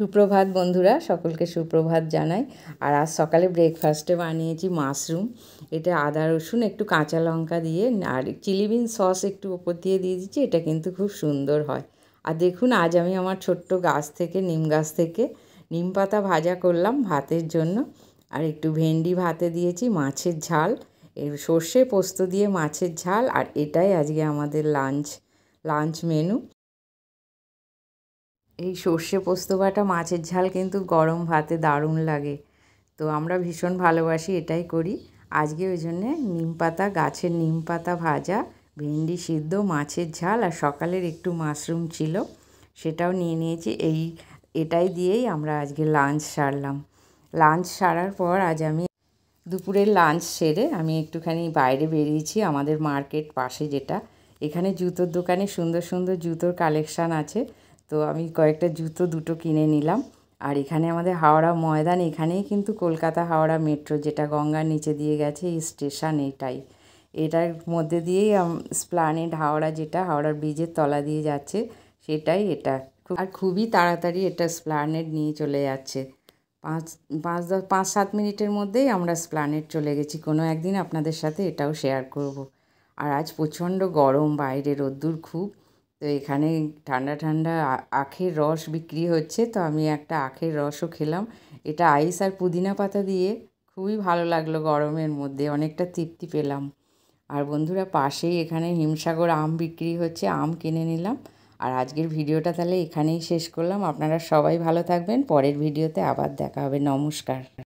সুপ্রভাত বন্ধুরা, সকলকে সুপ্রভাত জানাই। আর আজ সকালে ব্রেকফাস্টে বানিয়েছি মাশরুম। এটা আদা রসুন একটু কাঁচা লঙ্কা দিয়ে আর চিলি বিন সস একটু ওপর দিয়ে দিচ্ছি। এটা কিন্তু খুব সুন্দর হয়। আর দেখুন, আজ আমি আমার ছোট্ট গাছ থেকে নিম গাছ থেকে নিম পাতা ভাজা করলাম ভাতের জন্য। আর একটু ভেন্ডি ভাতে দিয়েছি, মাছের ঝাল, এর সর্ষে পোস্ত দিয়ে মাছের ঝাল। আর এটাই আজকে আমাদের লাঞ্চ মেনু। এই সর্ষে পোস্ত বাটা মাছের ঝাল কিন্তু গরম ভাতে দারুণ লাগে। তো আমরা ভীষণ ভালোবাসি, এটাই করি আজকে। ওই জন্যে নিম পাতা, গাছের নিম পাতা ভাজা, ভেন্ডি সিদ্ধ, মাছের ঝাল আর সকালের একটু মাশরুম ছিল, সেটাও নিয়ে নিয়েছি। এটাই দিয়েই আমরা আজকে লাঞ্চ সারলাম। লাঞ্চ সারার পর আজ আমি দুপুরের লাঞ্চ সেরে আমি একটুখানি বাইরে বেরিয়েছি, আমাদের মার্কেট পাশে যেটা, এখানে জুতোর দোকানে সুন্দর সুন্দর জুতোর কালেকশান আছে। তো আমি কয়েকটা জুতো দুটো কিনে নিলাম। আর এখানে আমাদের হাওড়া ময়দান, এখানেই কিন্তু কলকাতা হাওড়া মেট্রো, যেটা গঙ্গার নিচে দিয়ে গেছে, এই স্টেশন এটার মধ্যে দিয়েই এসপ্ল্যানেড হাওড়া, যেটা হাওড়ার ব্রিজের তলা দিয়ে যাচ্ছে, সেটাই এটা। আর খুবই তাড়াতাড়ি এটা এসপ্ল্যানেড নিয়ে চলে যাচ্ছে। 5-7 মিনিটের মধ্যেই আমরা এসপ্ল্যানেড চলে গেছি। কোনো একদিন আপনাদের সাথে এটাও শেয়ার করব। আর আজ প্রচণ্ড গরম, বাইরে রোদ্দুর খুব। তো এখানে ঠান্ডা ঠান্ডা আখের রস বিক্রি হচ্ছে, তো আমি একটা আখের রসও খেলাম। এটা আইস আর পুদিনা পাতা দিয়ে খুবই ভালো লাগলো, গরমের মধ্যে অনেকটা তৃপ্তি পেলাম। আর বন্ধুরা, পাশেই এখানে হিমসাগর আম বিক্রি হচ্ছে, আম কিনে নিলাম। আর আজকের ভিডিওটা তাহলে এখানেই শেষ করলাম। আপনারা সবাই ভালো থাকবেন, পরের ভিডিওতে আবার দেখা হবে। নমস্কার।